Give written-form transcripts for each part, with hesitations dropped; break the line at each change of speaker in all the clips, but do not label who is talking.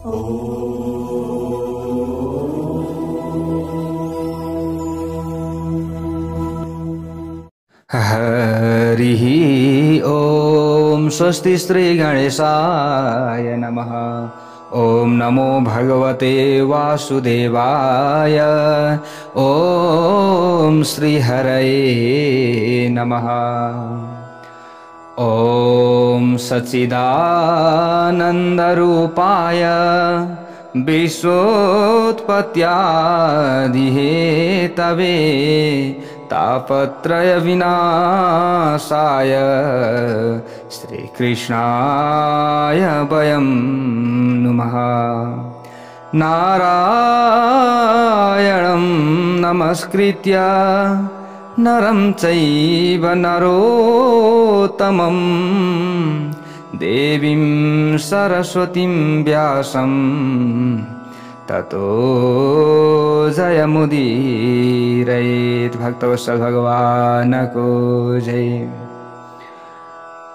हरिः ॐ स्वस्ति श्री गणेशाय नमः। ॐ नमो भगवते वासुदेवाय। ॐ श्री हरये नमः। ॐ सच्चिदानन्दरूपाय विश्वोत्पत्त्यादिहेतवे तापत्रय विनाशाय श्रीकृष्णाय वयं नुमः। नारायणं नमस्कृत्य नरं चैव नरोत्तमं देवीं सरस्वतीं व्यासं ततो जयमुदीरयेत्। भक्तवत्सल भगवानको जय।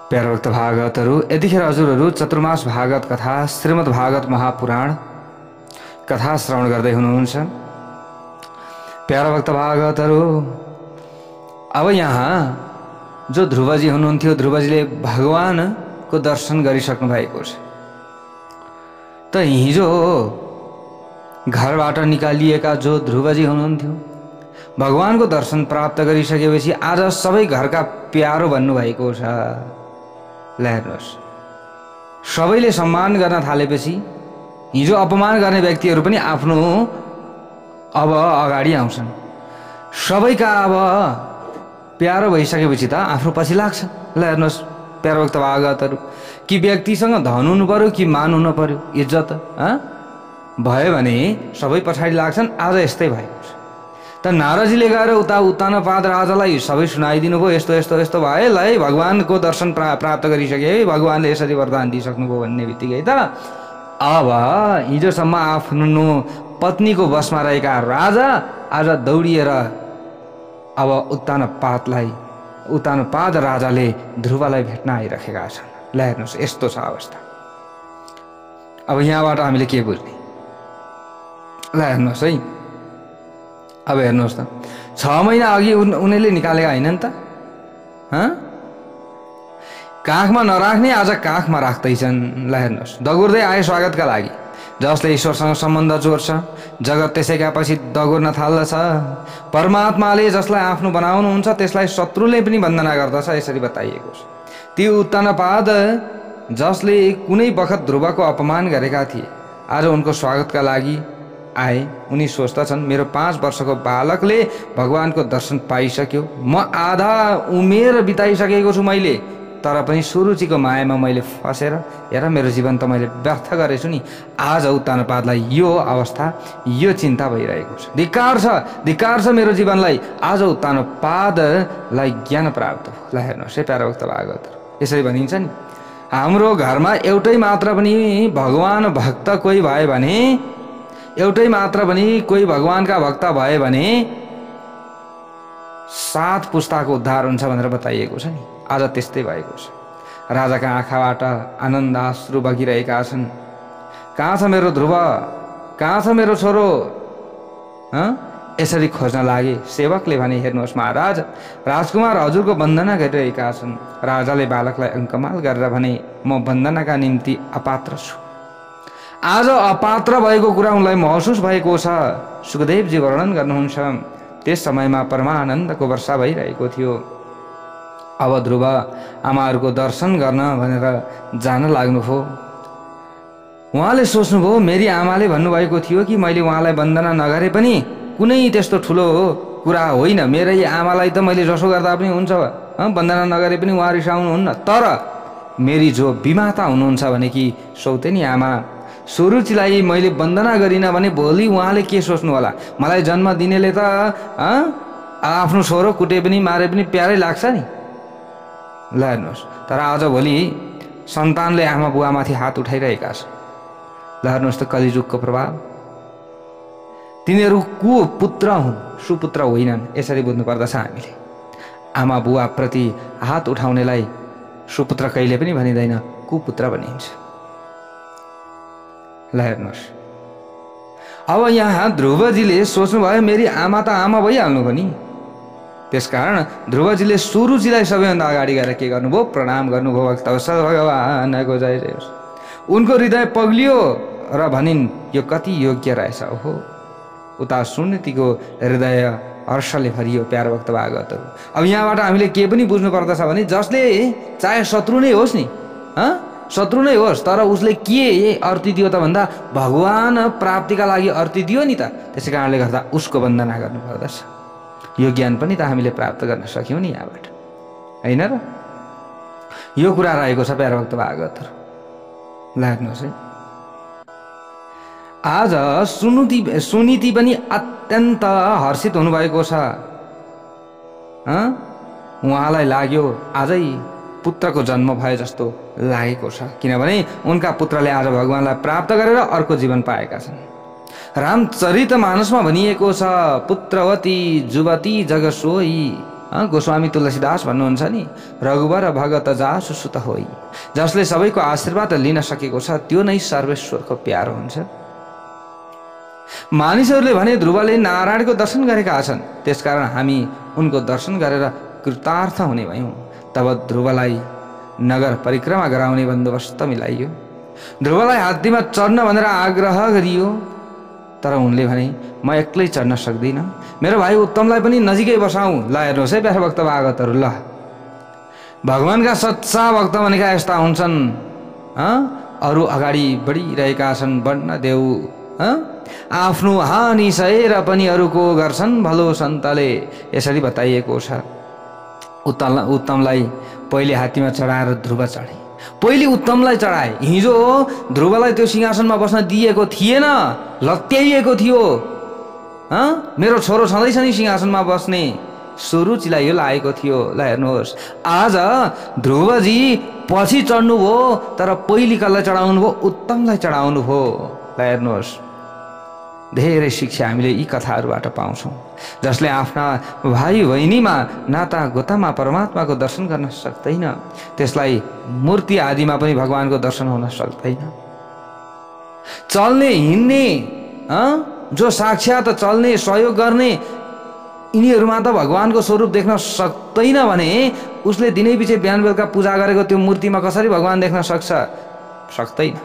प्यारा भक्त भागवतहरू, यतिखेर हजुरहरू चतुर्मास भागवत कथा श्रीमद् भागवत महापुराण कथा श्रवण गर्दै हुनुहुन्छ। प्यारा भक्त भागवतहरू, अब यहाँ जो ध्रुवजी हुनुहुन्थ्यो, ध्रुवजीले भगवानको दर्शन गरिसक्नु भएको छ। त हिजो घरबाट निकालिएका जो ध्रुवजी हुनुहुन्थ्यो, भगवानको दर्शन प्राप्त गरिसकेपछि आज सबै घरका प्यारो भन्नुभएको छ। ल हेर्नुहोस्, सबैले सम्मान गर्न थालेपछि हिजो अपमान गर्ने व्यक्तिहरू पनि आफ्नो अब अगाडि आउँछन्। सबैका अब प्यारो भइसकेपछि त आफ्नो पछि लाग्छ। ल हेर्नुहोस् प्यारो भक्त भागवतहरू, कि व्यक्तिसँग धन हुनु पर्यो कि मान हुनु पर्यो, इज्जत भयो भने सबै पछाडि लाग्छन्। आज यस्तै भएको छ। त नारदजीले गएर उता उत्तानपाद राजालाई सबै सुनाइदिनु भयो, यस्तो यस्तो यस्तो भयो, ल है भगवानको दर्शन प्राप्त गरिसके है, भगवानले यसरी वरदान दिइसक्नुभयो भन्ने बित्तिकै त अब हिजोसम्म आफ्नो पत्नीको बसमा रहेका राजा आज दौडिएर अब उत्तानपाद राजाले ध्रुवलाई भेट्न आइरहेका छन्। ल हेर्नुहोस्, यस्तो छ अवस्था। अब यहाँबाट हामीले के बुझ्ने? ल हेर्नुहोस् है, अब हेर्नुहोस् त, 6 महिना अघि उनीहरूले निकालेका हैनन् त? काखमा नराख्ने आज काखमा राख्दैछन्। ल हेर्नुहोस्, दगुर्दै आए स्वागतका लागि। जसले ईश्वरसँग सम्बन्ध जोड्छ, जगत त्यसैका पछि दगुर्न थाल्दछ। परमात्माले जसलाई आफ्नो बनाउनुहुन्छ त्यसलाई शत्रुले पनि वन्दना गर्दछ, यसरी बताइएको छ। ती उत्तानपाद जसले कुनै बखत ध्रुवको अपमान गरेका थिए, आज उनको स्वागतका लागि आए। उनी सोच्दछन्, मेरो 5 वर्षको बालकले भगवानको दर्शन पाइसक्यो, म आधा उमेर बिताइसकेको छु मैले, तर पनि सुरुचिको मायामा मैले फसेर हेर मेरो जीवन त मैले व्यर्थ गरेछु नि। आज उत्तानपादलाई यो अवस्था, यो चिन्ता भइरहेको छ। धिक्कार छ मेरो जीवनलाई। आज उत्तानपादलाई ज्ञान प्राप्त हो। ल हेर्नुहोस् है प्यारा भक्त भागवत, यसरी भनिन्छ नि, हाम्रो घरमा एउटै मात्र पनि भगवान भक्त कोही भयो भने, एउटै मात्र पनि कोही भगवानका भक्त भयो भने 7 पुस्ताको उद्धार हुन्छ भनेर बताइएको छ नि। आज त्यस्तै भएको छ। राजाका आँखाबाट आनन्द अश्रु बगिरहेका छन्। कहाँ छ मेरो ध्रुव, कहाँ छ मेरो छोरो? यसरी खोज्न लागे। सेवकले भने, हेर्नुहोस् महाराज, राजकुमार हजुरको वन्दना गरिरहेका छन्। राजाले बालकलाई अङ्कमाल गरेर भने, म वन्दनाका निम्ति अपात्र छु। आज अपात्र भएको कुरा उनलाई महसुस भएको छ। सुखदेवजी वर्णन गर्नुहुन्छ, त्यस समयमा परमानन्दको वर्षा भइरहेको थियो। अब ध्रुव आमाहरूको दर्शन गर्न भनेर जान लाग्नुभयो। उहाँले सोच्नुभयो, मेरी आमाले भन्नुभएको थियो कि मैले उहाँलाई वन्दना नगरे पनि कुनै त्यस्तो ठुलो कुरा होइन, मेरै आमालाई त मैले जसो गर्दा पनि हुन्छ, वन्दना नगरे पनि उहाँ रिसाउनुहुन्न। तर मेरी जो विमाता हुनुहुन्छ भने कि सौतेनी आमा सुरुचिलाई मैले वन्दना गरिनँ भने भोलि उहाँले के सोच्नु होला? मलाई जन्म दिनेले त आफ्नो छोरो कुटे पनि मारे पनि प्यारै लाग्छ नि। ल हेर्नुहोस्, तर आज भोलि सन्तानले आमा बुवामाथि हात उठाइरहेका छन्। ल हेर्नुहोस् त कलिजुगको प्रभाव। तिनीहरू कुपुत्र हुन्, सुपुत्र होइनन्, यसरी बुझ्नु पर्दछ हामीले। आमा बुवा प्रति हात उठाउनेलाई सुपुत्र कहिले पनि भनिँदैन, कुपुत्र भनिन्छ। ल हेर्नुहोस्, अब यहाँ ध्रुवजीले सोच्नुभयो मेरी आमा त आमा भइहाल्नु भयो नि। त्यसकारण ध्रुवजीले सुरुचिलाई सबैभन्दा अगाडि गएर के गर्नुभयो? प्रणाम गर्नुभयो। भक्तवत्सल भगवानको जय जय होस्। उनको हृदय पग्लियो र भनिन् यो कति योग्य रहेछ। ओहो, उता सुनीतिको हृदय हर्षले भरियो। प्यारो भक्त भागवतहरू, अब यहाँबाट हामीले के पनि बुझ्नु पर्दछ भने जसले चाहे शत्रु नै होस् नि, शत्रु नै होस्, तर उसले के अर्ती दियो त भन्दा भगवान प्राप्तिका लागि अर्ती दियो नि त। त्यसै कारणले गर्दा उसको वन्दना गर्नुपर्दछ। यो ज्ञान पनि त हामीले प्राप्त गर्न सक्यौँ नि यहाँबाट, होइन र? यो कुरा रहेको छ प्यारो भक्त भागवतहरू। ल हेर्नुहोस् है, आज सुनीति पनि अत्यन्त हर्षित हुनुभएको छ। उहाँलाई लाग्यो आजै पुत्रको जन्म भए जस्तो लागेको छ, किनभने उनका पुत्रले आज भगवानलाई प्राप्त गरेर अर्को जीवन पाएका छन्। रामचरितमानसमा भनिएको छ पुत्रवती जुवती जगसोई। गोस्वामी तुलसीदास भन्नुहुन्छ नि, रघुवर भगत जासु सुत होई। जसले सबैको आशीर्वाद लिन सकेको छ त्यो नै सर्वेश्वरको प्यारो हुन्छ। मानिसहरूले भने ध्रुवले नारायणको दर्शन गरेका छन्, त्यसकारण हामी उनको दर्शन गरेर कृतार्थ हुने भयौँ। तब ध्रुवलाई नगर परिक्रमा गराउने बन्दोबस्त मिलाइयो। ध्रुवलाई हात्तीमा चढ्न भनेर आग्रह गरियो, तर उनले भने म एक्लै चढ्न सक्दिनँ, मेरो भाइ उत्तमलाई पनि नजिकै बसाउँ। ल हेर्नुहोस् है प्यारो भक्त भागवतहरू, ल भगवानका सच्चा भक्त भनेका यस्ता हुन्छन्। अरू अगाडि बढिरहेका छन्, बढ्न देऊ। आफ्नो हानि सहेर पनि अरूको गर्छन् भलो सन्तले, यसरी बताइएको छ। उत्तमलाई पहिले हात्तीमा चढाएर ध्रुव चढे। पहिले उत्तमलाई चढाए। हिजो ध्रुवलाई त्यो सिंहासनमा बस्न दिएको थिएन, लत्याइएको थियो। मेरो छोरो छँदैछ नि सिंहासनमा बस्ने, सुरुचिलाई यो लागेको थियो। ल हेर्नुहोस्, आज ध्रुवजी पछि चढ्नुभयो, तर पहिले कसलाई चढाउनु भयो? उत्तमलाई चढाउनु भयो। ल हेर्नुहोस्, धेरै शिक्षा हामीले यी कथाहरूबाट पाउँछौँ। जसले आफ्ना भाइ बहिनीमा नाता गोतामा परमात्माको दर्शन गर्न सक्दैन, त्यसलाई मूर्ति आदिमा पनि भगवानको दर्शन हुन सक्दैन। चल्ने हिँड्ने, जो साक्षात चल्ने सहयोग गर्ने, यिनीहरूमा त भगवानको स्वरूप देख्न सक्दैन भने उसले दिनै पछि बिहान बेलुका पूजा गरेको त्यो मूर्तिमा कसरी भगवान देख्न सक्छ? सक्दैन।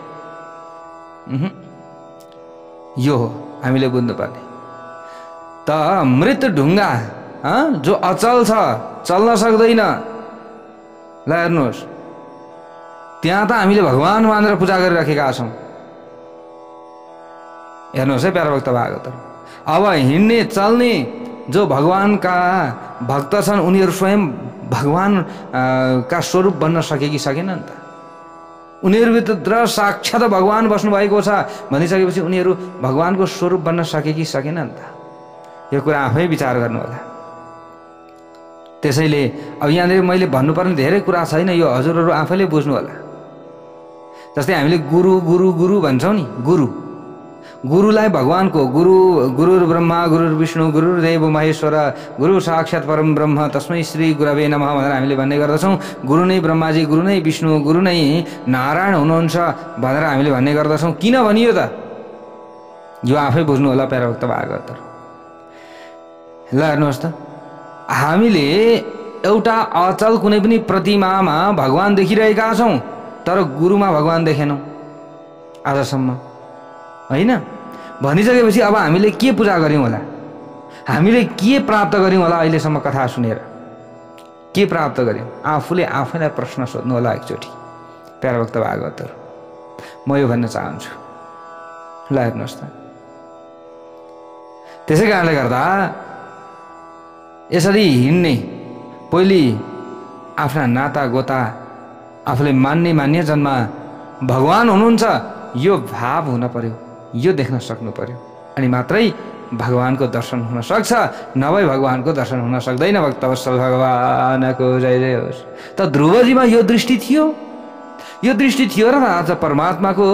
यो हो हामीले बुझ्नुपर्ने। त मृत ढुङ्गा जो अचल छ, चल्न सक्दैन। ल हेर्नुहोस्, त्यहाँ त हामीले भगवान मानेर पूजा गरिराखेका छौँ। हेर्नुहोस् है प्यारो भक्त भागवतहरू, अब हिँड्ने चल्ने जो भगवानका भक्त छन् उनीहरू स्वयं भगवान का स्वरूप बन्न सके कि सकेनन् त? उनीहरूभित्र साक्षात भगवान बस्नु भएको छ भनिसकेपछि उनीहरू भगवानको स्वरूप बन्न सके कि सकेनन् त? यो कुरा आफै विचार गर्नु होला। त्यसैले अब यहाँनिर मैले भन्नुपर्ने धेरै कुरा छैन, यो हजुरहरू आफैले बुझ्नु होला। जस्तै हामीले गुरु गुरु गुरु भन्छौँ नि, गुरुलाई भगवानको गुरु ब्रह्मा गुरु विष्णु गुरुदेव महेश्वर गुरु साक्षात् परम ब्रह्म तस्मै श्री गुरवे नमः भनेर हामीले भन्ने गर्दछौँ। गुरु नै ब्रह्माजी, गुरु नै विष्णु, गुरु नै नारायण हुनुहुन्छ भनेर हामीले भन्ने गर्दछौँ। किन भनियो त? यो आफै बुझ्नु होला प्यारो भक्त भागवतहरू। ल हेर्नुहोस् त, हामीले एउटा अचल कुनै पनि प्रतिमामा भगवान देखिरहेका छौँ, तर गुरुमा भगवान देखेनौँ आजसम्म, होइन? भनिसकेपछि अब हामीले के पूजा गऱ्यौँ होला? हामीले के प्राप्त गऱ्यौँ होला? अहिलेसम्म कथा सुनेर के प्राप्त गऱ्यौँ? आफूले आफैलाई प्रश्न सोध्नु होला एकचोटि प्यारो भक्त भागवतहरू। म यो भन्न चाहन्छु। ल हेर्नुहोस् त, त्यसै कारणले गर्दा यसरी हिँड्ने, पहिले आफ्ना नाता गोता, आफूले मान्ने जन्मा भगवान हुनुहुन्छ यो भाव हुन पर्यो, यो देख्न सक्नु पर्यो, अनि मात्रै भगवानको दर्शन हुन सक्छ। नभए भगवानको दर्शन हुन सक्दैन। भक्तवत्सल भगवानको जय जय होस्। त ध्रुवजीमा यो दृष्टि थियो, यो दृष्टि थियो र आज परमात्माको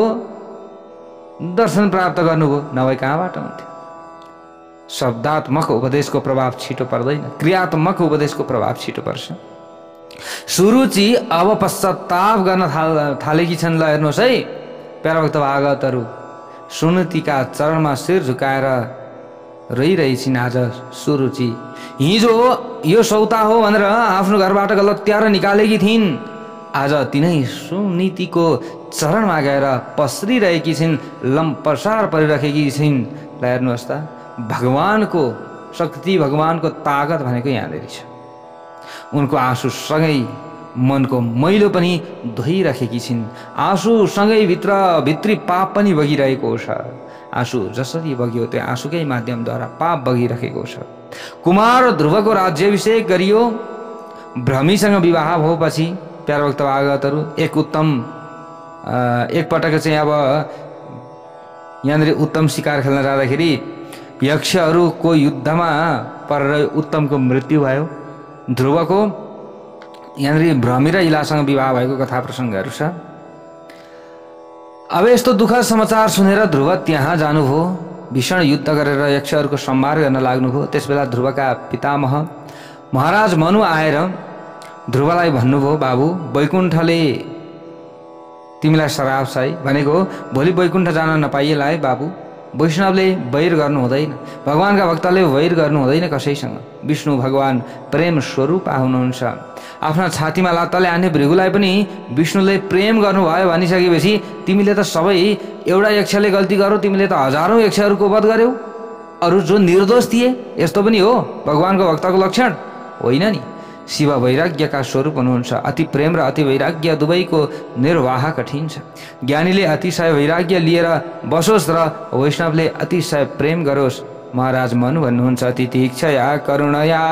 दर्शन प्राप्त गर्नुभयो, नभए कहाँबाट हुन्थ्यो? शब्दात्मक उपदेशको प्रभाव छिटो पर्दैन, क्रियात्मक उपदेशको प्रभाव छिटो पर्छ। सुरुचि अब पश्चाताप गर्न थालेकी छन्। ल हेर्नुहोस् है प्यारो भक्त भागवतहरू, सुनतिका चरणमा शिर झुकाएर रहिरहेछिन् आज सुरुचि। हिजो यो सौता हो भनेर आफ्नो घरबाट गलत्याएर निकालेकी थिइन्, आज तिनै सुनीतिको चरणमा गएर पसरिरहेकी छिन्, लम्पसार परिरहेकी छिन्। ल हेर्नुहोस् त, भगवानको शक्ति, भगवानको ताकत भनेको यहाँनिर छ। उनको आँसुसँगै मनको मैलो पनि धोइराखेकी छिन्, आँसुसँगै भित्री पाप पनि बगिरहेको छ। आँसु जसरी बग्यो त्यो आँसुकै माध्यमद्वारा पाप बगिरहेको छ। कुमार ध्रुवको राज्याभिषेक गरियो, भ्रमीसँग विवाह भएपछि प्यारो भक्त भागवतहरू एकपटक चाहिँ अब यहाँनिर उत्तम शिकार खेल्न जाँदाखेरि यक्षहरूको युद्धमा परेर उत्तमको मृत्यु भयो। ध्रुवको यहाँनिर भ्रमी र इलासँग विवाह भएको कथा प्रसङ्गहरू छ। अब यस्तो दुःखद समाचार सुनेर ध्रुव त्यहाँ जानुभयो, भीषण युद्ध गरेर यक्षहरूको संहार गर्न लाग्नुभयो। त्यसबेला ध्रुवका पितामह महाराज मनु आएर ध्रुवलाई भन्नुभयो, बाबु वैकुण्ठले तिमीलाई श्राप छ है, भनेको भोलि वैकुण्ठ जान नपाइएला है बाबु। वैष्णवले वैर गर्नु हुँदैन, भगवानका भक्तले वैर गर्नु हुँदैन कसैसँग। विष्णु भगवान प्रेम स्वरूप हुनुहुन्छ। आफ्ना छातीमा लात्ताले हान्ने भृगुलाई पनि विष्णुले प्रेम गर्नुभयो भनिसकेपछि तिमीले त सबै एउटा यक्षले गल्ती गर्यो, तिमीले त हजारौं यक्षहरूको वध गर्यौ, अरू जो निर्दोष थिए। यस्तो पनि हो भगवानको भक्तको लक्षण होइन नि। शिव वैराग्यका स्वरूप हुनुहुन्छ। अति प्रेम र अति वैराग्य दुवैको निर्वाह कठिन छ। ज्ञानीले अतिशय वैराग्य लिएर बसोस् र वैष्णवले अतिशय प्रेम गरोस्। महाराज मनु भन्नुहुन्छ, अति तीक्षया करुणया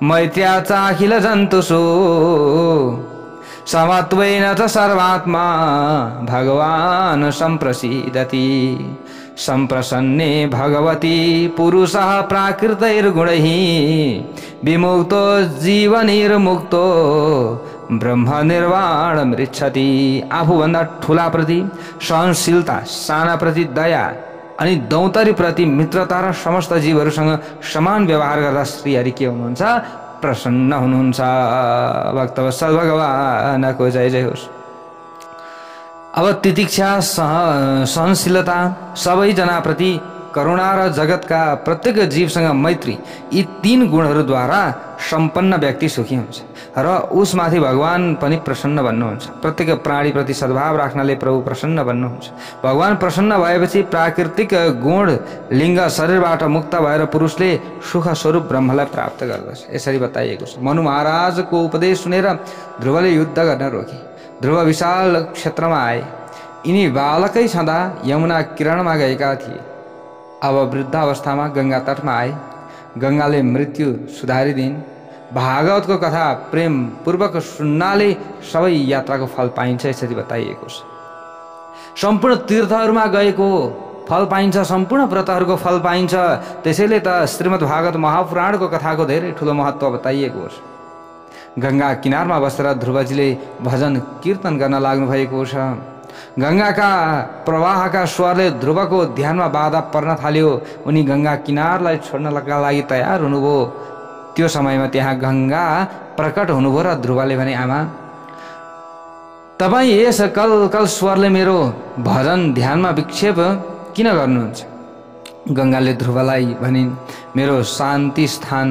मैत्र्या चाखिल जन्तुषु समत्वेन च सर्वात्मा भगवान् सम्प्रसीदति। संप्रसन्ने भगवती पुरुषः प्राकृतैर्गुणैः विमुक्तो जीवनिर्मुक्तो ब्रह्म निर्वाणमृच्छति। आफूभन्दा ठुलाप्रति सहनशीलता, सानाप्रति दया अनि दौतरी प्रति मित्रता र समस्त जीवहरूसँग समान व्यवहार गर्दा श्रीहरि के हुनुहुन्छ? प्रसन्न हुनुहुन्छ। भक्तवत्सल भगवानको जय जय होस्। अब तितिक्षा, सहनशीलता, सबैजनाप्रति करुणा र जगतका प्रत्येक जीवसँग मैत्री, यी तीन गुणहरूद्वारा सम्पन्न व्यक्ति सुखी हुन्छ र उसमाथि भगवान पनि प्रसन्न बन्नुहुन्छ। प्रत्येक प्राणीप्रति सद्भाव राख्नाले प्रभु प्रसन्न बन्नुहुन्छ। भगवान प्रसन्न भएपछि प्राकृतिक गुण लिङ्ग शरीरबाट मुक्त भएर पुरुषले सुख स्वरूप ब्रह्मलाई प्राप्त गर्दछ। यसरी बताइएको छ। मनु महाराजको उपदेश सुनेर ध्रुवले युद्ध गर्न रोके। ध्रुव विशाल क्षेत्रमा आए। यिनी बालकै छँदा यमुना किरणमा गएका थिए। अब वृद्ध अवस्थामा गंगा तटमा आए। गंगाले मृत्यु सुधारिदिन्। भागवतको कथा प्रेम पूर्वक सुन्नाले सबै यात्राको फल पाइन्छ, यसरी बताइएको छ। सम्पूर्ण तीर्थहरूमा गएको फल पाइन्छ, सम्पूर्ण व्रतहरूको फल पाइन्छ। त्यसैले त श्रीमद् भागवत महापुराणको कथाको धेरै ठुलो महत्त्व बताइएको छ। गंगा किनारमा बसेर ध्रुवजीले भजन कीर्तन गर्न लाग्नु भएको छ। गंगाका प्रवाहका स्वरले ध्रुवको ध्यानमा बाधा पर्न थाल्यो। उनी गंगा किनारलाई छोड्नका लागि तयार हुनुभयो। त्यो समयमा त्यहाँ गंगा प्रकट हुनुभयो र ध्रुवले भने, आमा तपाईँ यस कल स्वरले मेरो भजन ध्यानमा विक्षेप किन गर्नुहुन्छ? गंगाले ध्रुवलाई भनिन्, मेरो शान्ति स्थान,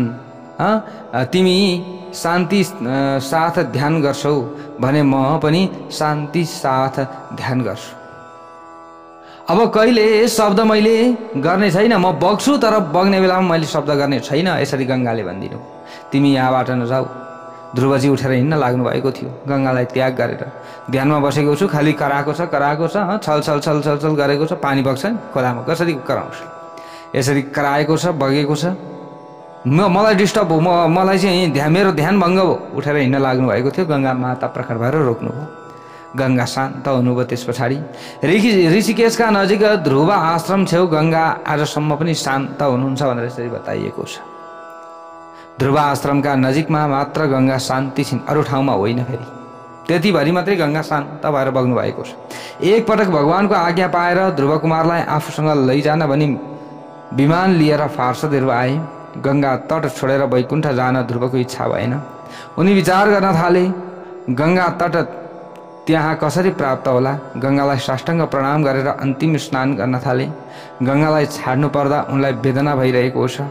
तिमी शान्ति साथ ध्यान गर्छौ भने म पनि शान्ति साथ ध्यान गर्छु। अब कहिले शब्द मैले गर्ने छैन, म बग्छु तर बग्ने बेलामा मैले शब्द गर्ने छैन, यसरी गंगाले भनिदिनु। तिमी यहाँबाट नजाऊ। ध्रुवजी उठेर हिँड्न लाग्नु भएको थियो। गंगालाई त्याग गरेर ध्यानमा बसेको छु, खाली कराएको छ छल छल छल छल छल गरेको छ। पानी बग्छ नि खोलामा, कसरी कराउँछ? यसरी कराएको छ, बगेको छ। मलाई डिस्टर्ब हो, मलाई चाहिँ मेरो ध्यान भङ्ग हो। उठेर हिँड्न लाग्नु भएको थियो। गंगा माता प्रकट भएर रोक्नुभयो। गंगा शान्त हुनुभयो। त्यस पछाडि ऋषिकेशका नजिक ध्रुव आश्रम छेउ गंगा आजसम्म पनि शान्त हुनुहुन्छ भनेर यसरी बताइएको छ। ध्रुव आश्रमका नजिकमा मात्र गंगा शान्ति छिन्, अरू ठाउँमा होइन। फेरि त्यतिभरि मात्रै गंगा शान्त भएर बग्नु भएको छ। एकपटक भगवानको आज्ञा पाएर ध्रुव कुमारलाई आफूसँग लैजान भनी विमान लिएर पार्षदहरू आए। गंगा तट छोडेर वैकुण्ठ जान ध्रुवको इच्छा भएन। उनी विचार गर्न थाले, गंगा तट त्यहाँ कसरी प्राप्त होला? गङ्गालाई साष्टाङ्ग प्रणाम गरेर अन्तिम स्नान गर्न थाले। गङ्गालाई छाड्नु पर्दा उनलाई वेदना भइरहेको छ।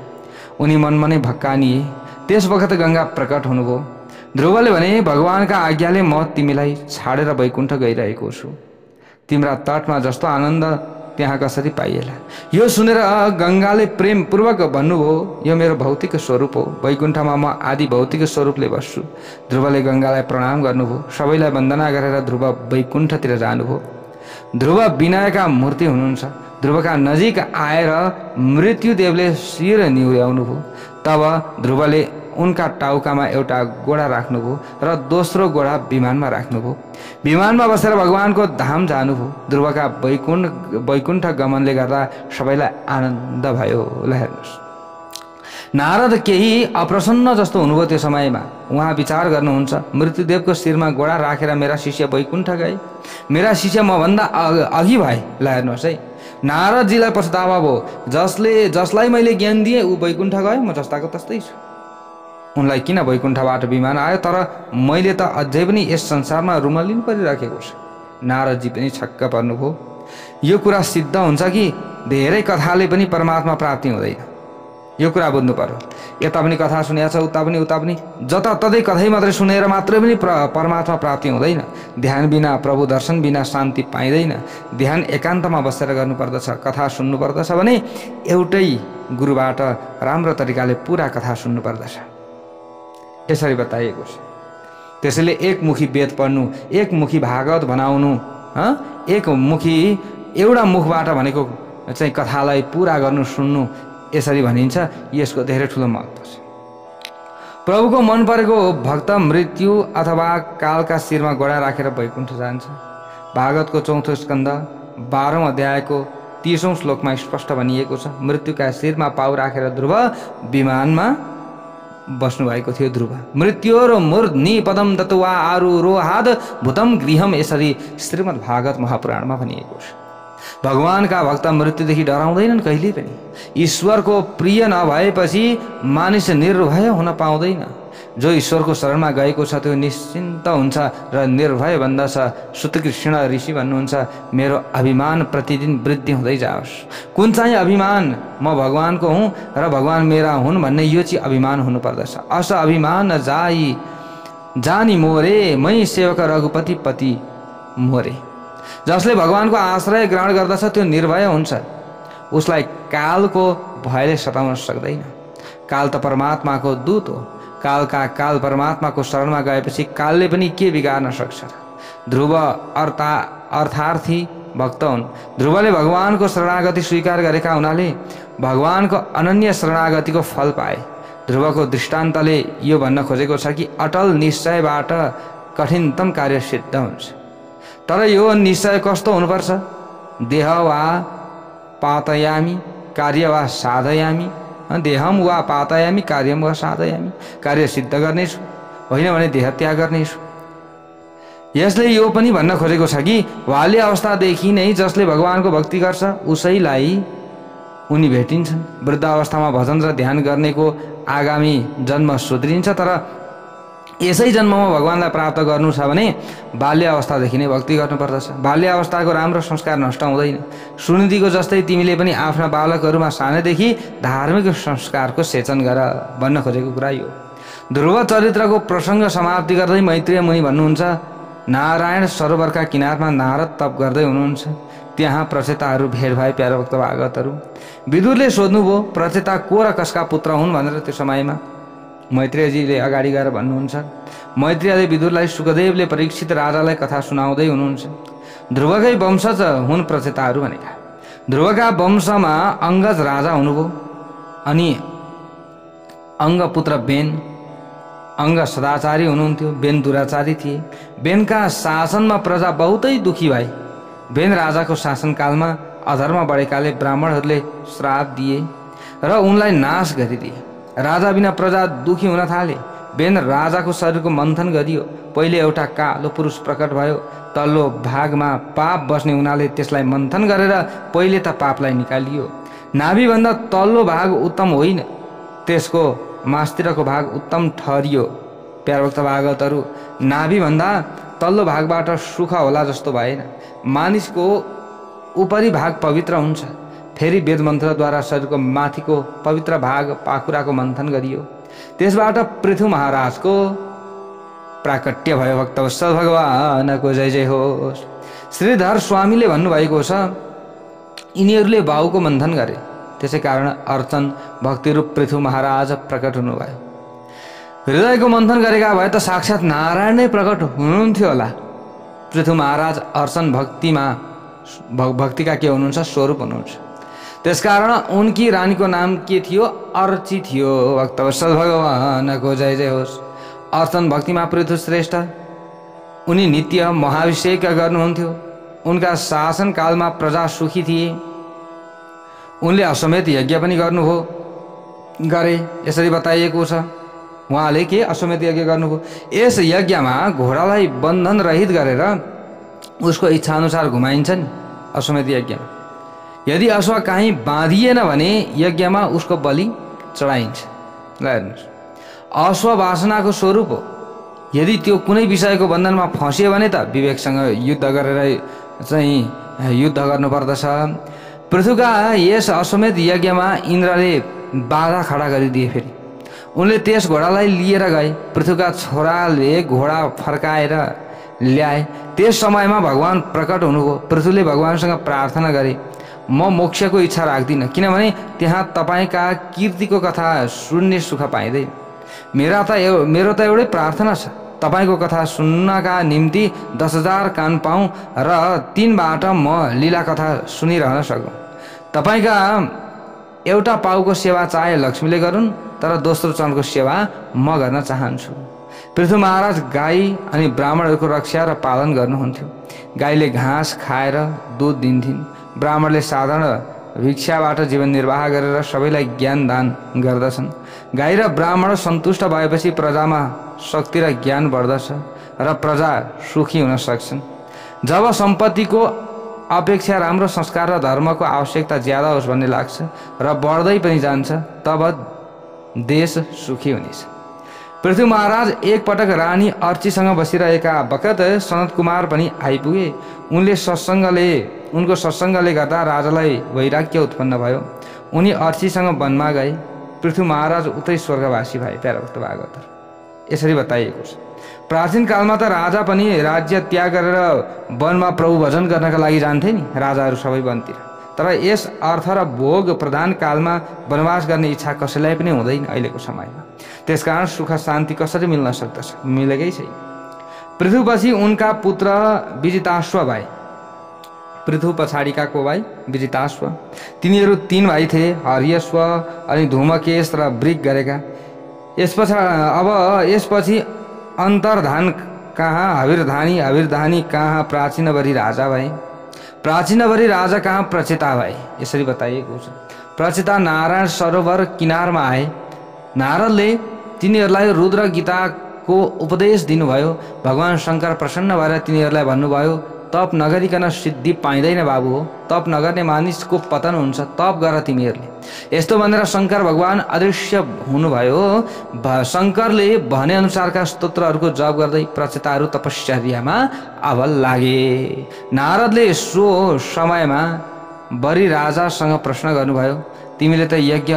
उनी मनमा नै भक्कानिए। त्यस वखत गङ्गा प्रकट हुनुभयो। ध्रुवले भने, भगवानका आज्ञाले म तिमीलाई छाडेर वैकुण्ठ गइरहेको छु। तिम्रा तटमा जस्तो आनन्द त्यहाँ कसरी पाइएला? यो सुनेर गङ्गाले प्रेमपूर्वक भन्नुभयो, यो मेरो भौतिक स्वरूप हो। वैकुण्ठमा म आदि भौतिक स्वरूपले बस्छु। ध्रुवले गङ्गालाई प्रणाम गर्नुभयो। सबैलाई वन्दना गरेर ध्रुव वैकुण्ठतिर जानुभयो। ध्रुव विनयका मूर्ति हुनुहुन्छ। ध्रुवका नजिक आएर मृत्युदेवले शिर निहुर्याउनुभयो। तब ध्रुवले उनका टाउकामा एउटा गोडा राख्नुभयो र दोस्रो गोडा विमानमा राख्नुभयो। विमानमा बसेर भगवानको धाम जानुभयो। ध्रुवका वैकुण्ठ गमनले गर्दा सबैलाई आनन्द भयो। ल हेर्नुहोस्, नारद केही अप्रसन्न जस्तो हुनुभयो। त्यो समयमा उहाँ विचार गर्नुहुन्छ, मृत्युदेवको शिरमा गोडा राखेर मेरा शिष्य वैकुण्ठ गए, मेरा शिष्य मभन्दा अघि भए। ल हेर्नुहोस् है, नारदजीलाई पछतावा भयो। जसलाई मैले ज्ञान दिएँ ऊ वैकुण्ठ गयो, म जस्ताको तस्तै छु। उनलाई किन वैकुण्ठबाट विमान आयो? तर मैले त अझै पनि यस संसारमा रुमलिन परिराखेको छु। नारदजी पनि छक्क पर्नुभयो। यो कुरा सिद्ध हुन्छ कि धेरै कथाले पनि परमात्मा प्राप्ति हुँदैन। यो कुरा बुझ्नु पर्यो। यता पनि कथा सुनेको छ, उता पनि जताततै कथै मात्रै सुनेर मात्रै पनि परमात्मा प्राप्ति हुँदैन। ध्यान बिना, प्रभु दर्शन बिना शान्ति पाइँदैन। ध्यान एकान्तमा बसेर गर्नुपर्दछ। कथा सुन्नुपर्दछ भने एउटै गुरुबाट राम्रो तरिकाले पुरा कथा सुन्नुपर्दछ। यसरी बताइएको छ। त्यसैले एकमुखी वेद पढ्नु, एकमुखी भागवत बनाउनु, एकमुखी एउटा मुखबाट भनेको चाहिँ कथालाई पुरा गर्नु, सुन्नु, यसरी भनिन्छ। यसको धेरै ठुलो महत्त्व छ। प्रभुको मन परेको भक्त मृत्यु अथवा कालका शिरमा गोडा राखेर वैकुण्ठ जान्छ। भागवतको 4औं स्कन्द 12औं अध्यायको 30औं श्लोकमा स्पष्ट भनिएको छ, मृत्युका शिरमा पाउ राखेर ध्रुव विमानमा बस्नुभएको थियो। ध्रुव मृत्योर मूर्ध्नि पदम दत्वा आरुरोहाद भूतम गृहम, यसरी श्रीमद् भागवत महापुराणमा भनिएको छ। भगवानका भक्त मृत्युदेखि डराउँदैनन् कहिले पनि। ईश्वरको प्रिय नभएपछि मानिस निर्भय हुन पाउँदैन। जो ईश्वरको शरणमा गएको छ त्यो निश्चिन्त हुन्छ र निर्भय बन्दछ। सुतकृष्ण ऋषि भन्नुहुन्छ, मेरो अभिमान प्रतिदिन वृद्धि हुँदै जाओस्। कुन चाहिँ अभिमान? म भगवानको हुँ र भगवान मेरा हुन् भन्ने यो चाहिँ अभिमान हुनुपर्दछ। अस अभिमान जानी मोरे, मै सेवक रघुपति पति मोरे। जसले भगवानको आश्रय ग्रहण गर्दछ त्यो निर्भय हुन्छ। उसलाई कालको भयले सताउन सक्दैन। काल त परमात्माको दूत हो। कालका काल परमात्माको शरणमा गएपछि कालले पनि के बिगार्न सक्छ? ध्रुव अर्थार्थी भक्त हुन्। ध्रुवले भगवानको शरणागति स्वीकार गरेका हुनाले भगवानको अनन्य शरणागतिको फल पाए। ध्रुवको दृष्टान्तले यो भन्न खोजेको छ कि अटल निश्चयबाट कठिनतम कार्य सिद्ध हुन्छ। तर यो निश्चय कस्तो हुनुपर्छ? देह वा पातयामी कार्य वा साधयामी, देहम वा पातयामी कार्यम वा साधयामी, कार्य सिद्ध गर्नेछु, होइन भने देह त्याग गर्नेछु। यसले यो पनि भन्न खोजेको छ कि बाल्य अवस्थादेखि नै जसले भगवानको भक्ति गर्छ उसैलाई उनी भेटिन्छन्। वृद्ध अवस्थामा भजन र ध्यान गर्नेको आगामी जन्म सुध्रिन्छ। तर यसै जन्ममा भगवानलाई प्राप्त गर्नु छ भने बाल्य अवस्थादेखि नै भक्ति गर्नुपर्दछ। बाल्य अवस्थाको राम्रो संस्कार नष्ट हुँदैन। सुनिदिको जस्तै तिमीले पनि आफ्ना बालकहरूमा सानैदेखि धार्मिक संस्कारको सेचन गर भन्न खोजेको कुरा यो। ध्रुव चरित्रको प्रसङ्ग समाप्ति गर्दै मैत्रेय मुनि भन्नुहुन्छ, नारायण सरोवरका किनारमा नारद तप गर्दै हुनुहुन्छ। त्यहाँ प्रचेताहरू भेट भए। प्यारो भक्त भागवतहरू, विदुरले सोध्नुभयो प्रचेता को र कसका पुत्र हुन् भनेर। त्यो समयमा मैत्रेयजीले अगाडि गएर भन्नुहुन्छ। मैत्रेयले विदुरलाई सुखदेवले परीक्षित राजालाई कथा सुनाउँदै हुनुहुन्छ। ध्रुवकै वंशज हुन् प्रचेताहरू भनेका। ध्रुवका वंशमा अङ्गज राजा हुनुभयो। अनि अङ्ग पुत्र बेन, अङ्ग सदाचारी हुनुहुन्थ्यो, बेन दुराचारी थिए। बेनका शासनमा प्रजा बहुतै दुखी भए। बेन राजाको शासनकालमा अधर्म बढेकाले ब्राह्मणहरूले श्राप दिए र उनलाई नाश गरिदिए। राजा बिना प्रजा दुखी हुन थाले। बेन राजाको शरीरको मन्थन गरियो। पहिले एउटा कालो पुरुष प्रकट भयो। तल्लो भागमा पाप बस्ने हुनाले त्यसलाई मन्थन गरेर पहिले त पापलाई निकालियो। नाभिभन्दा तल्लो भाग उत्तम होइन, त्यसको मास्तिरको भाग उत्तम ठहरियो। प्यारो भक्त भागवतहरू, नाभिभन्दा तल्लो भागबाट सुख होला जस्तो भएन। मानिसको उपरी भाग पवित्र हुन्छ। फेरि वेद मन्त्रद्वारा शरीरको माथिको पवित्र भाग पाखुराको मन्थन गरियो। त्यसबाट पृथु महाराजको प्राकट्य भयो। भक्तवत्सल भगवानको जय जय होस्। श्रीधर स्वामीले भन्नुभएको छ, यिनीहरूले बाहुको मन्थन गरे, त्यसै कारण अर्चन भक्तिरूप पृथु महाराज प्रकट हुनुभयो। हृदयको मन्थन गरेका भए त साक्षात् नारायण नै प्रकट हुनुहुन्थ्यो होला। पृथु महाराज अर्चन भक्तिमा भक्तिका के हुनुहुन्छ? स्वरूप हुनुहुन्छ। त्यसकारण उनकी रानीको नाम के थियो? अर्ची थियो। भक्तवत्सल भगवानको जय जय होस्। अर्चन भक्तिमा पृथु श्रेष्ठ, उनी नित्य महाभिषेक गर्नुहुन्थ्यो। उनका शासनकालमा प्रजा सुखी थिए। उनले अश्वमेध यज्ञ पनि गरे, यसरी बताइएको छ। उहाँले के अश्वमेध यज्ञ गर्नुभयो? यस यज्ञमा घोडालाई बन्धन रहित गरेर उसको इच्छाअनुसार घुमाइन्छ नि अश्वमेध यज्ञमा। यदि अश्व कहीँ बाँधिएन भने यज्ञमा उसको बलि चढाइन्छ। ल हेर्नुहोस्, अश्व वासनाको स्वरूप हो। यदि त्यो कुनै विषयको बन्धनमा फँसियो भने त विवेकसँग युद्ध गरेर चाहिँ युद्ध गर्नुपर्दछ। पृथुका यस अश्वमेध यज्ञमा इन्द्रले बाधा खडा गरिदिए। फेरि उनले त्यस घोडालाई लिएर गए। पृथुका छोराले घोडा फर्काएर ल्याए। त्यस समयमा भगवान प्रकट हुनुभयो। पृथुले भगवानसँग प्रार्थना गरे, म मोक्षको इच्छा राख्दिनँ, किनभने त्यहाँ तपाईँका कीर्तिको कथा सुन्ने सुख पाइँदैन। मेरो त एउटै प्रार्थना छ, तपाईँको कथा सुन्नका निम्ति 10,000 कान पाऊँ र तिनबाट म लीला कथा सुनिरहन सकूँ। तपाईँका एउटा पाउको सेवा चाहे लक्ष्मीले गरून्, तर दोस्रो चरणको सेवा म गर्न चाहन्छु। पृथु महाराज गाई अनि ब्राह्मणहरूको रक्षा र पालन गर्नुहुन्थ्यो। गाईले घाँस खाएर दुध दिन्थिन्। ब्राह्मणले साधारण भिक्षाबाट जीवन निर्वाह गरेर सबैलाई ज्ञान दान गर्दछन्। गाई र ब्राह्मण सन्तुष्ट भएपछि प्रजामा शक्ति र ज्ञान बढ्दछ र प्रजा सुखी हुन सक्छन्। जब सम्पत्तिको अपेक्षा राम्रो संस्कार र धर्मको आवश्यकता ज्यादा होस् भन्ने लाग्छ र बढ्दै पनि जान्छ, तब देश सुखी हुनेछ। पृथु महाराज एकपटक रानी अर्चीसँग बसिरहेका बखत सनत कुमार पनि आइपुगे। उनको सत्सङ्गले गर्दा राजालाई वैराग्य उत्पन्न भयो। उनी अर्चीसँग वनमा गए। पृथु महाराज उतै स्वर्गवासी भए। प्यारा भक्त भागवत यसरी बताइएको छ। प्राचीन कालमा त राजा पनि राज्य त्याग गरेर वनमा प्रभु भजन गर्नका लागि जान्थे नि, राजाहरू सबै वनतिर। तर यस अर्थ र भोग प्रधान कालमा वनवास गर्ने इच्छा कसैलाई पनि हुँदैन अहिलेको समयमा। त्यसकारण सुख शान्ति कसरी मिल्न सक्दछ? मिलेकै छैन। पृथुपछि उनका पुत्र विजिताश्व भए। पृथु पछाडिका को भाइ? विजिताश्व। तिनीहरू 3 भाइ थिए, हर्यश्व अनि धूमकेश र वृक गरेका। यसपछि अन्तर्धान कहाँ हविर्धानी कहाँ प्राचीनवरी राजा भए। प्राचीनवरी राजा कहाँ प्रचेता भए। यसरी बताइएको छ। प्रचेता नारायण सरोवर किनारमा आए। नारदले तिनीहरूलाई रुद्र गीताको उपदेश दिनुभयो। भगवान शङ्कर प्रसन्न भएर तिनीहरूलाई भन्नुभयो, तप नगरिकन सिद्धि पाइँदैन बाबु हो। तप नगर्ने मानिसको पतन हुन्छ, तप गर तिमीहरूले। यस्तो भनेर शङ्कर भगवान अदृश्य हुनुभयो। शङ्करले भनेअनुसारका स्तोत्रहरूको जप गर्दै प्रचेताहरू तपस्यामा अब लागे। नारदले सो समयमा बरी राजासँग प्रश्न गर्नुभयो, तिमीले त यज्ञ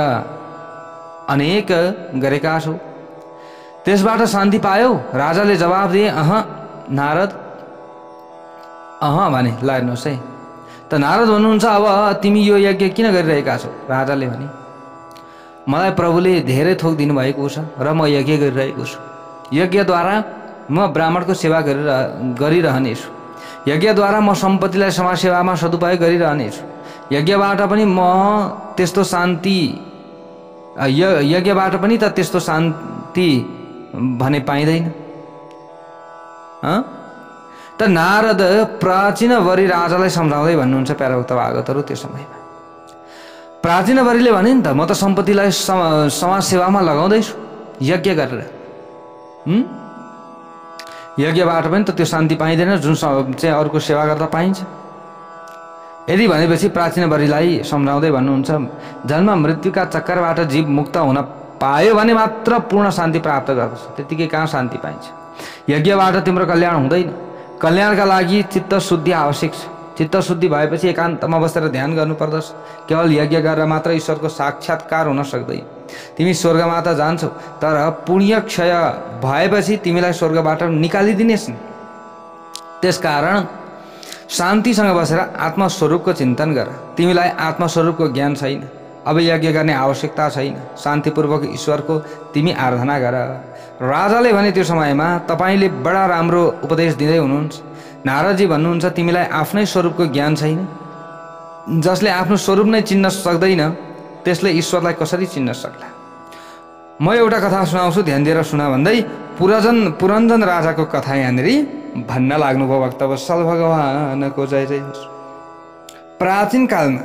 अनेक गरेका छौ, त्यसबाट शान्ति पायौ? राजाले जवाब दिए, नारद भने। ल हेर्नुहोस् है, त नारद भन्नुहुन्छ, अब तिमी यो यज्ञ किन गरिरहेका छौ? राजाले भने, मलाई प्रभुले धेरै थोक दिनुभएको छ र म यज्ञ गरिरहेको छु। यज्ञद्वारा म ब्राह्मणको सेवा गरिरहनेछु। यज्ञद्वारा म सम्पत्तिलाई समाजसेवामा सदुपयोग गरिरहनेछु। यज्ञबाट पनि त्यस्तो शान्ति भने पाइँदैन। त नारद प्राचीनवरी राजालाई सम्झाउँदै भन्नुहुन्छ प्यारा भक्त भागवतहरू। त्यो समयमा प्राचीनवरीले भने नि त, म त सम्पत्तिलाई समाज सेवामा लगाउँदैछु यज्ञ गरेर। यज्ञबाट पनि त त्यो शान्ति पाइँदैन जुन चाहिँ अरूको सेवा गर्दा पाइन्छ। यदि भनेपछि प्राचीनवरीलाई सम्झाउँदै भन्नुहुन्छ, जन्म मृत्युका चक्करबाट जीव मुक्त हुन पायो भने मात्र पूर्ण शान्ति प्राप्त गर्दछ। त्यतिकै कहाँ शान्ति पाइन्छ? यज्ञबाट तिम्रो कल्याण हुँदैन। कल्याणका लागि चित्त शुद्धि आवश्यक छ। चित्त शुद्धि भएपछि एकान्तमा बसेर ध्यान गर्नुपर्दछ। केवल यज्ञ गरेर मात्र ईश्वरको साक्षात्कार हुन सक्दैन। तिमी स्वर्गमा त जान्छौ, तर पुण्य क्षय भएपछि तिमीलाई स्वर्गबाट निकालिदिनेछ। त्यसकारण शान्तिसँग बसेर आत्मस्वरूपको चिन्तन गर। तिमीलाई आत्मस्वरूपको ज्ञान छैन, अब यज्ञ गर्ने आवश्यकता छैन। शान्तिपूर्वक ईश्वरको तिमी आराधना गर। राजाले भने त्यो समयमा तपाईँले बडा राम्रो उपदेश दिँदै हुनुहुन्छ। नारदजी भन्नुहुन्छ, तिमीलाई आफ्नै स्वरूपको ज्ञान छैन। जसले आफ्नो स्वरूप नै चिन्न सक्दैन त्यसले ईश्वरलाई कसरी चिन्न सक्ला। म एउटा कथा सुनाउँछु, ध्यान दिएर सुन भन्दै पुरञ्जन राजाको कथा यहाँनिर भन्न लाग्नुभयो। भक्तवत्सल भगवानको जय जय होस्। प्राचीन कालमा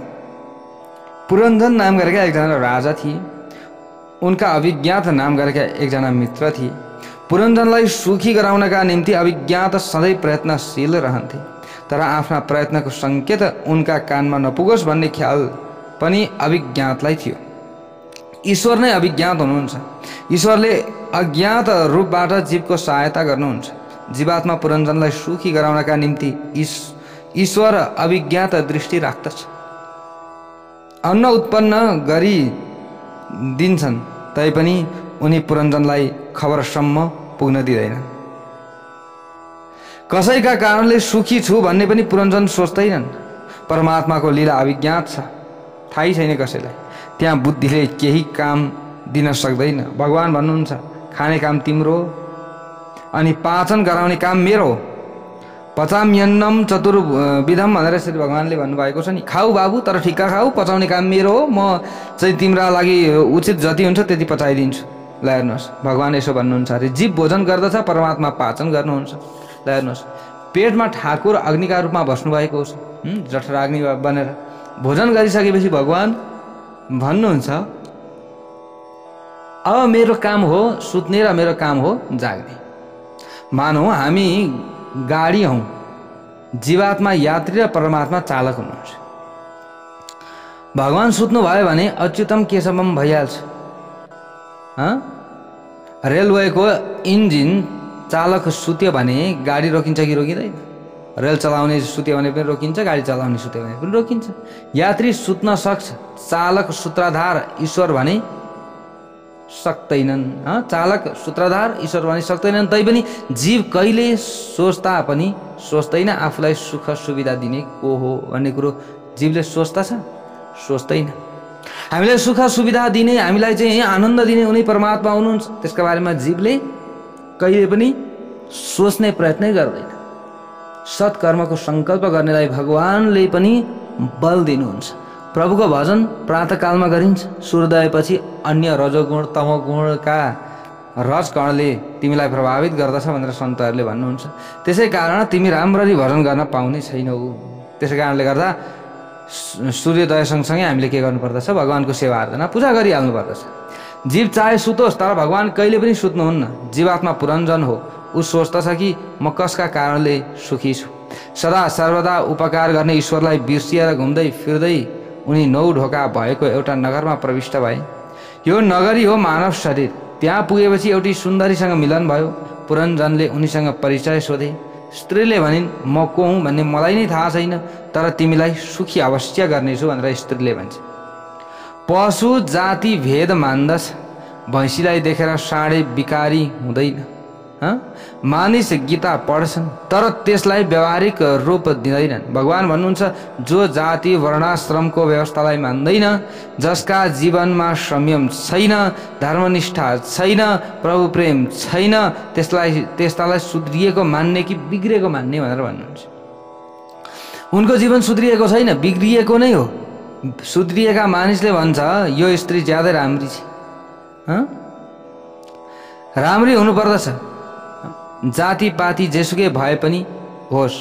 पुरञ्जन नाम गरेका एकजना राजा थिए। उनका अभिज्ञात नाम गरेका एकजना मित्र थिए। पुरञ्जनलाई सुखी गराउनका निम्ति अभिज्ञात सधैँ प्रयत्नशील रहन्थे, तर आफ्ना प्रयत्नको सङ्केत उनका कानमा नपुगोस् भन्ने ख्याल पनि अभिज्ञातलाई थियो। ईश्वर नै अभिज्ञात हुनुहुन्छ। ईश्वरले अज्ञात रूपबाट जीवको सहायता गर्नुहुन्छ। जीवात्मा पुरञ्जनलाई सुखी गराउनका निम्ति ईश्वर अभिज्ञात दृष्टि राख्दछ। अन्न उत्पन्न गरी दिन्छन्, तैपनि उनी पुरञ्जनलाई खबरसम्म पुग्न दिँदैनन्। कसैका कारणले सुखी छु भन्ने पनि पुरञ्जन सोच्दैनन्। परमात्माको लीला अभिज्ञात छ, थाहै छैन कसैलाई। त्यहाँ बुद्धिले केही काम दिन सक्दैन। भगवान भन्नुहुन्छ, खाने काम तिम्रो अनि पाचन गराउने काम मेरो। पचाम्यन्नम चतुर्विधम भनेर यसरी भगवानले भन्नुभएको छ नि। खाऊ बाबु, तर ठिक्का खाऊ, पचाउने काम मेरो हो। म चाहिँ तिम्रा लागि उचित जति हुन्छ त्यति पचाइदिन्छु। ल हेर्नुहोस्, भगवान यसो भन्नुहुन्छ अरे, जीव भोजन गर्दछ, परमात्मा पाचन गर्नुहुन्छ। ल हेर्नुहोस्, पेटमा ठाकुर अग्निका रूपमा बस्नुभएको छ, जठराग्नि बनेर। भोजन गरिसकेपछि भगवान भन्नुहुन्छ, अब मेरो काम हो सुत्ने र मेरो काम हो जाग्ने। मानौ हामी गाडी हौँ, जीवात्मा यात्री र परमात्मा चालक हुनुहुन्छ। भगवान सुत्नु भयो भने अच्युतम केशवम भइहाल्छ। रेलवेको इन्जिन चालक सुत्यो भने गाडी रोकिन्छ कि रोकिँदैन? रेल चलाउने सुत्यो भने पनि रोकिन्छ, गाडी चलाउने सुत्यो भने पनि रोकिन्छ। यात्री सुत्न सक्छ, चालक सूत्रधार ईश्वर भने सक्दैनन्। चालक सूत्रधार ईश्वर भने सक्दैनन्। तैपनि जीव कहिले सोच्दा पनि सोच्दैन आफूलाई सुख सुविधा दिने को हो भन्ने कुरो। जीवले सोच्दा छ? सोच्दैन। हामीलाई सुख सुविधा दिने, हामीलाई चाहिँ आनन्द दिने उनी परमात्मा हुनुहुन्छ। त्यसका बारेमा जीवले कहिले पनि सोच्ने प्रयत्नै गर्दैन। सत्कर्मको सङ्कल्प गर्नेलाई भगवानले पनि बल दिनुहुन्छ। प्रभुको भजन प्रातःकालमा गरिन्छ। सूर्योदयपछि अन्य रजोगुण तमोगुणका रजकणले तिमीलाई प्रभावित गर्दछ भनेर सन्तहरूले भन्नुहुन्छ। त्यसै कारण तिमी राम्ररी भजन गर्न पाउने छैनौ। त्यसै कारणले गर्दा सूर्योदय सँगसँगै हामीले के गर्नुपर्दछ? भगवानको सेवा आराधना पूजा गरिहाल्नु पर्दछ। जीव चाहे सुतोस्, तर भगवान कहिले पनि सुत्नुहुन्न। जीवात्मा पुरञ्जन हो। ऊ सोच्दछ कि म कसका कारणले सुखी छु। सदा सर्वदा उपकार गर्ने ईश्वरलाई बिर्सिएर घुम्दै फिर्दै उनी 9 ढोका भएको एउटा नगरमा प्रविष्ट भए। यो नगरी हो मानव शरीर। त्यहाँ पुगेपछि एउटी सुन्दरीसँग मिलन भयो। पुरञ्जनले उनीसँग परिचय सोधे। स्त्रीले भनिन्, म को हुँ भन्ने मलाई नै थाहा छैन, तर तिमीलाई सुखी अवश्य गर्नेछु भनेर स्त्रीले भन्छ। पशु जाति भेद मान्दछ, भैँसीलाई देखेर साँडे बिकारी हुँदैन। मानिस गीता पढ्छन्, तर त्यसलाई व्यावहारिक रूप दिँदैनन्। भगवान भन्नुहुन्छ, जो जाति वर्णाश्रमको व्यवस्थालाई मान्दैन, जसका जीवनमा संयम छैन, धर्मनिष्ठा छैन, प्रभु प्रेम छैन, त्यस्तालाई सुध्रिएको मान्ने कि बिग्रिएको मान्ने भनेर भन्नुहुन्छ। उनको जीवन सुध्रिएको छैन, बिग्रिएको नै हो। सुध्रिएका मानिसले भन्छ यो स्त्री ज्यादै राम्री छ, राम्री हुनुपर्दछ। जातिपाती जेसुकै भए पनि होस्।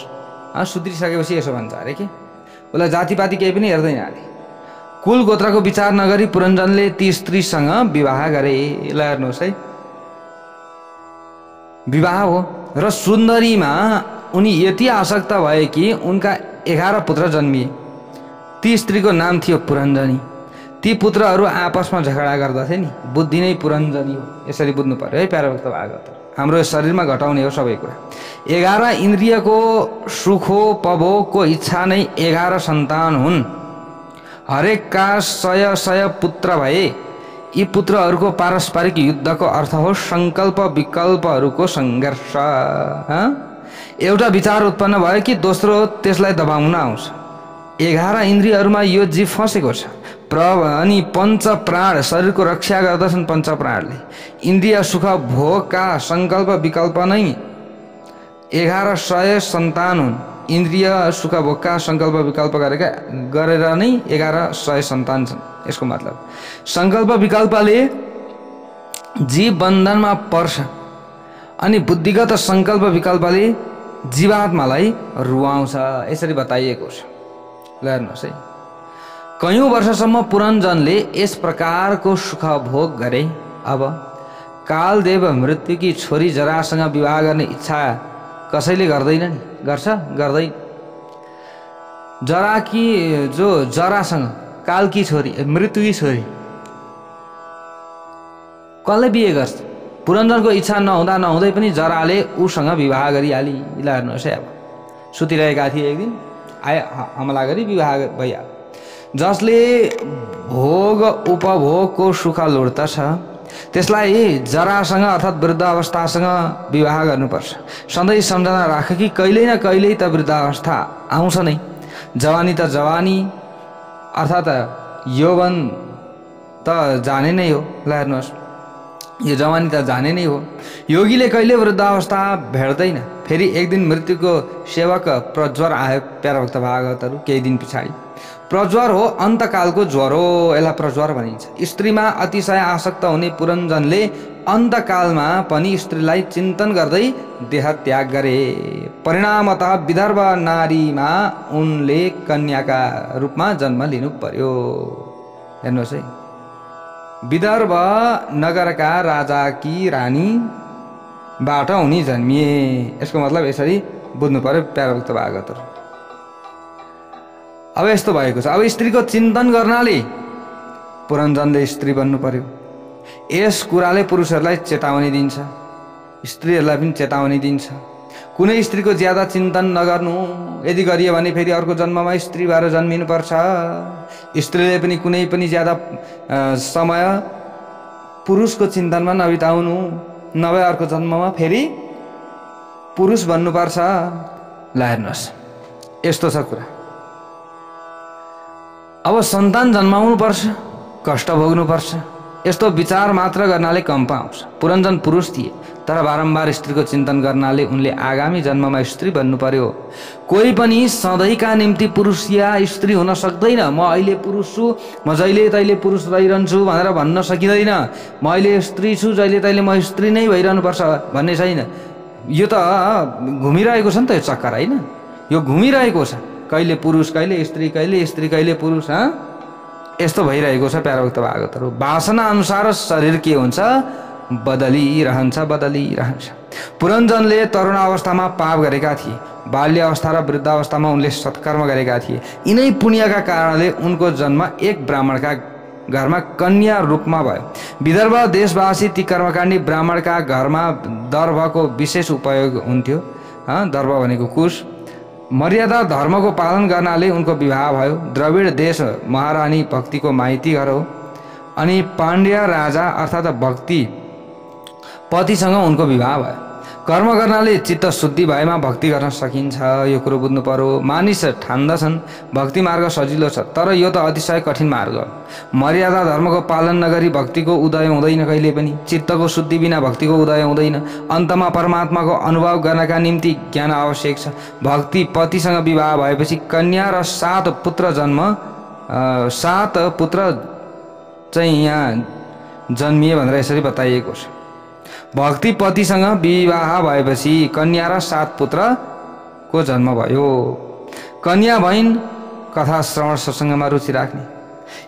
सुध्रिसकेपछि यसो भन्छ अरे के, उसलाई जातिपाती केही पनि हेर्दैन अरे। कुल गोत्रको विचार नगरी पुरञ्जनले ती स्त्रीसँग विवाह गरे। ल हेर्नुहोस् है, विवाह हो। र सुन्दरीमा उनी यति आसक्त भए कि उनका 11 पुत्र जन्मिए। ती स्त्रीको नाम थियो पुरञ्जनी। ती पुत्रहरू आपसमा झगडा गर्दथे नि। बुद्धि नै पुरञ्जनी हो, यसरी बुझ्नु पर्यो है प्यारे भक्त भागवत। हाम्रो शरीरमा घटाउने हो सबै कुरा। 11 इन्द्रियको सुखो पभोगको इच्छा नै 11 सन्तान हुन्। हरेकका 100 पुत्र भए यी पुत्रहरूको पारस्परिक युद्धको अर्थ हो संकल्प विकल्पहरूको सङ्घर्ष। एउटा विचार उत्पन्न भयो कि दोस्रो त्यसलाई दबाउन आउँछ। 11 इन्द्रियहरूमा यो जीव फँसेको छ। अनि पञ्चप्राण शरीरको रक्षा गर्दछन्। पञ्चप्राणले इन्द्रिय सुख भोगका संकल्प विकल्प नै 1100 सन्तान हुन्। इन्द्रिय सुख भोगका संकल्प विकल्प गरेर नै 1100 सन्तान छन्। यसको मतलब संकल्प विकल्पले जीव बन्धनमा पर्छ अनि बुद्धिगत संकल्प विकल्पले जीवात्मालाई रुवाउँछ। यसरी बताइएको छ। ल हेर्नुहोस् है, कयौं वर्षसम्म पुरञ्जनले यस प्रकारको सुख भोग गरे। अब कालदेव मृत्युकी छोरी जरासँग विवाह गर्ने इच्छा कसैले गर्दैन नि? गर्छ? गर्दैन। जरासँग कालकी छोरी मृत्युकी छोरी कसले बिहे गर्छ? पुरञ्जनको इच्छा नहुँदै पनि जराले उसँग विवाह गरिहाली। ल हेर्नुहोस् है, अब सुतिरहेका थिए, एक दिन आए हमला गरी विवाह भइहाल्यो। जसले भोग उपभोगको सुख लुट्दछ त्यसलाई जरासँग अर्थात् वृद्ध अवस्थासँग विवाह गर्नुपर्छ। सधैँ सम्झना राख कि कहिल्यै न कहिल्यै त वृद्ध अवस्था आउँछ नै। जवानी त जवानी अर्थात् यौवन त जाने नै हो। ल हेर्नुहोस्, यो जवानी त जाने नै हो। योगीले कहिले वृद्ध अवस्था भेट्दैन। फेरि एक दिन मृत्युको सेवक प्रज्वर आयो। प्यारा भक्त भागवतहरू केही दिन पछाडि प्रज्वर हो, अन्तकालको ज्वर हो, यसलाई प्रज्वर भनिन्छ। स्त्रीमा अतिशय आसक्त हुने पुरञ्जनले अन्तकालमा पनि स्त्रीलाई चिन्तन गर्दै देह त्याग गरे। परिणामतः विदर्भ नारीमा उनले कन्याका रूपमा जन्म लिनु पर्यो। हेर्नुहोस् है, विदर्भ नगरका राजाकी रानीबाट उनी जन्मिए। यसको मतलब यसरी बुझ्नु पर्यो प्यारा भक्त भागवतहरू। अब यस्तो भएको छ। अब स्त्रीको चिन्तन गर्नाले पुरञ्जनले स्त्री बन्नु पर्यो। यस कुराले पुरुषहरूलाई चेतावनी दिन्छ, स्त्रीहरूलाई पनि चेतावनी दिन्छ। कुनै स्त्रीको ज्यादा चिन्तन नगर्नु। यदि गरियो भने फेरि अर्को जन्ममा स्त्री भएर जन्मिनुपर्छ। स्त्रीले पनि कुनै पनि ज्यादा समय पुरुषको चिन्तनमा नबिताउनु, नभए अर्को जन्ममा फेरि पुरुष बन्नुपर्छ। ल हेर्नुहोस्, यस्तो छ कुरा। अब सन्तान जन्माउनु पर्छ, कष्ट भोग्नुपर्छ। यस्तो विचार मात्र गर्नाले कम्प आउँछ। पुरञ्जन पुरुष थिए तर बारम्बार स्त्रीको चिन्तन गर्नाले उनले आगामी जन्ममा स्त्री बन्नु पर्यो। कोही पनि सधैँका निम्ति पुरुष या स्त्री हुन सक्दैन। म अहिले पुरुष छु, म जहिले तहिले पुरुष रहिरहन्छु भनेर भन्न सकिँदैन। म अहिले स्त्री छु, जहिले तहिले म स्त्री नै भइरहनुपर्छ भन्ने छैन। यो त घुमिरहेको छ नि त, यो चक्कर होइन? यो घुमिरहेको छ, कहिले पुरुष कहिले स्त्री, कहिले स्त्री कहिले पुरुष। यस्तो भइरहेको छ प्यारा भक्त भागवतहरू। वासना अनुसार शरीर के हुन्छ? बदलिरहन्छ। पुरञ्जनले तरुण अवस्थामा पाप गरेका थिए। बाल्य अवस्था र वृद्ध अवस्थामा उनले सत्कर्म गरेका थिए। यिनै पुण्यका कारणले उनको जन्म एक ब्राह्मणका घरमा कन्या रूपमा भयो। विदर्भ देशवासी ती कर्मकाण्डी ब्राह्मणका घरमा दर्भको विशेष उपयोग हुन्थ्यो। दर्भ भनेको कुश। मर्यादा धर्मको पालन गर्नाले उनको विवाह भयो। द्रविड देश महारानी भक्तिको माइती घर हो अनि पाण्ड्य राजा अर्थात् भक्ति पतिसँग उनको विवाह भयो। कर्म गर्नाले चित्त शुद्धि भएमा भक्ति गर्न सकिन्छ। यो कुरो बुझ्नु पर्यो। मानिस ठान्दछन् भक्ति मार्ग सजिलो छ, तर यो त अतिशय कठिन मार्ग हो। मर्यादा धर्मको पालन नगरी भक्तिको उदय हुँदैन कहिले पनि। चित्तको शुद्धि बिना भक्तिको उदय हुँदैन। अन्तमा परमात्माको अनुभव गर्नका निम्ति ज्ञान आवश्यक छ। भक्ति पतिसँग विवाह भएपछि कन्या र 7 पुत्र चाहिँ यहाँ जन्मिए भनेर यसरी बताइएको छ। भक्ति पतिसँग विवाह भएपछि कन्या र 7 पुत्रको जन्म भयो। कन्या भइन् कथा श्रवण सत्सङ्गमा रुचि राख्ने।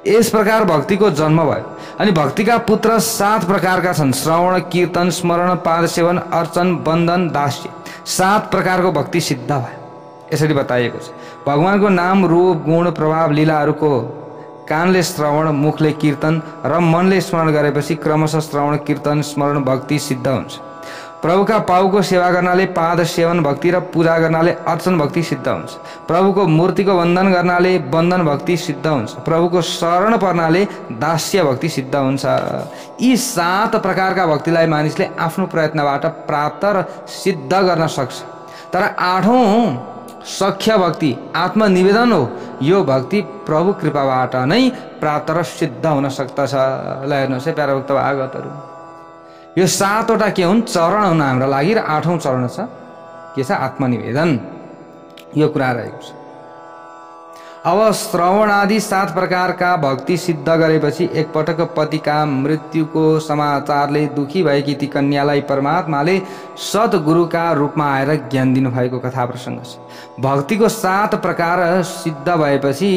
यस प्रकार भक्तिको जन्म भयो। अनि भक्तिका पुत्र 7 प्रकारका छन्। श्रवण, कीर्तन, स्मरण, पाद सेवन, अर्चन, बन्धन, दास्य। 7 प्रकारको भक्ति सिद्ध भयो। यसरी बताइएको छ। भगवानको नाम, रूप, गुण, प्रभाव, लीलाहरूको कानले श्रवण, मुखले कीर्तन र मनले स्मरण गरेपछि क्रमशः श्रवण, कीर्तन, स्मरण, भक्ति सिद्ध हुन्छ। प्रभुका पाउको सेवा गर्नाले पाद सेवन भक्ति र पूजा गर्नाले अर्चन भक्ति सिद्ध हुन्छ। प्रभुको मूर्तिको वन्दन गर्नाले वन्दन भक्ति सिद्ध हुन्छ। प्रभुको शरण पर्नाले दास्य भक्ति सिद्ध हुन्छ। यी 7 प्रकारका भक्तिलाई मानिसले आफ्नो प्रयत्नबाट प्राप्त र सिद्ध गर्न सक्छ। तर 8औं सख्य भक्ति आत्मनिवेदन हो। यो भक्ति प्रभु कृपाबाट नै प्राप्त र सिद्ध हुन सक्दछ। ल हेर्नुहोस् है प्यारा भक्त भागवतहरू, यो 7वटा के हुन्? चरण हुन् हाम्रो लागि र 8औं चरण छ के छ? आत्मनिवेदन। यो कुरा रहेको छ। अब श्रवण आदि 7 प्रकारका भक्ति सिद्ध गरेपछि एकपटक पतिका मृत्युको समाचारले दुखी भएकी ती कन्यालाई परमात्माले सद्गुरुका रूपमा आएर ज्ञान दिनुभएको कथा प्रसङ्ग छ। भक्तिको 7 प्रकार सिद्ध भएपछि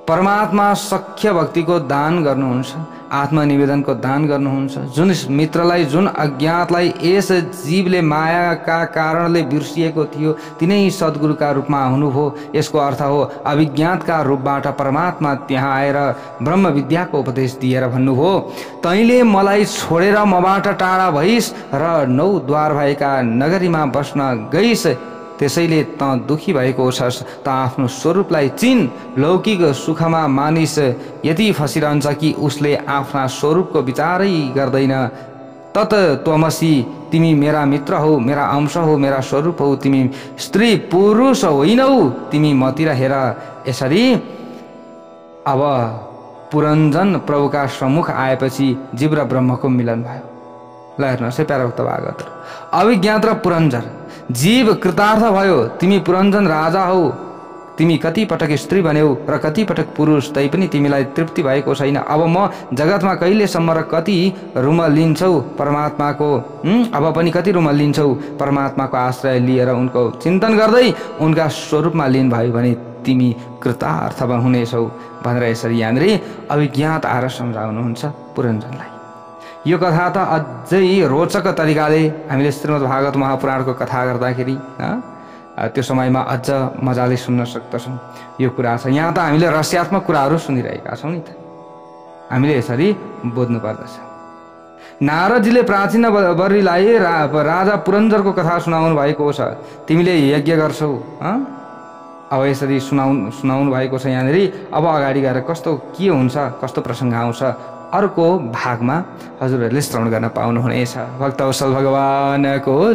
परमात्मा सख्य भक्तिको दान गर्नुहुन्छ, आत्मनिवेदनको दान गर्नुहुन्छ। जुन मित्रलाई, जुन अज्ञातलाई यस जीवले मायाका कारणले बिर्सिएको थियो तिनै सद्गुरुका रूपमा हुनुभयो। यसको अर्थ हो अभिज्ञातका रूपबाट परमात्मा त्यहाँ आएर ब्रह्म विद्याको उपदेश दिएर भन्नुभयो, तैँले मलाई छोडेर मबाट टाढा भइस् र 9 द्वार भएका नगरीमा बस्न गइस्, त्यसैले त दुखी भएको छस्। त आफ्नो स्वरूपलाई चिन। लौकिक सुखमा मानिस यति फसिरहन्छ कि उसले आफ्ना स्वरूपको विचारै गर्दैन। तत त्वमसी, तिमी मेरा मित्र हो, मेरा अंश हो, मेरा स्वरूप हो। तिमी स्त्री पुरुष होइनौ, तिमी मतिर हेर। यसरी अब पुरञ्जन प्रभुका सम्मुख आएपछि जीव र ब्रह्मको मिलन भयो। ल हेर्नुहोस् है प्यारा भक्त भागवत, अभिज्ञात र पुरञ्जन। जीव कृतार्थ भयो, तिमी पुरञ्जन राजा हो। तिमी कति पटक स्त्री बन्यौ र कति पटक पुरुष, तैपनि तिमीलाई तृप्ति भएको छैन। अब म जगतमा कहिलेसम्म र कति रुम लिन्छौ परमात्माको, अब पनि कति रुम लिन्छौ परमात्माको आश्रय लिएर उनको चिन्तन गर्दै उनका स्वरूपमा लिन भयो भने तिमी कृतार्थ हुनेछौ भनेर यसरी यहाँनिर अभिज्ञात आएर सम्झाउनुहुन्छ पुरञ्जनलाई। यो कथा त अझै रोचक तरिकाले हामीले श्रीमद् भागवत महापुराणको कथा गर्दाखेरि त्यो समयमा अझ मजाले सुन्न सक्दछौँ। यो कुरा छ। यहाँ त हामीले रहस्यात्मक कुराहरू सुनिरहेका छौँ नि त, हामीले यसरी बुझ्नु पर्दछ। नारदजीले प्राचीन बरीलाई राजा पुरञ्जरको कथा सुनाउनु भएको छ। तिमीले यज्ञ गर्छौ, अब यसरी सुनाउनु भएको छ यहाँनिर। अब अगाडि गएर कस्तो के हुन्छ, कस्तो प्रसङ्ग आउँछ अर्को भागमा हजुरहरूले श्रवण गर्न पाउनुहुनेछ। भक्तवत्सल भगवानको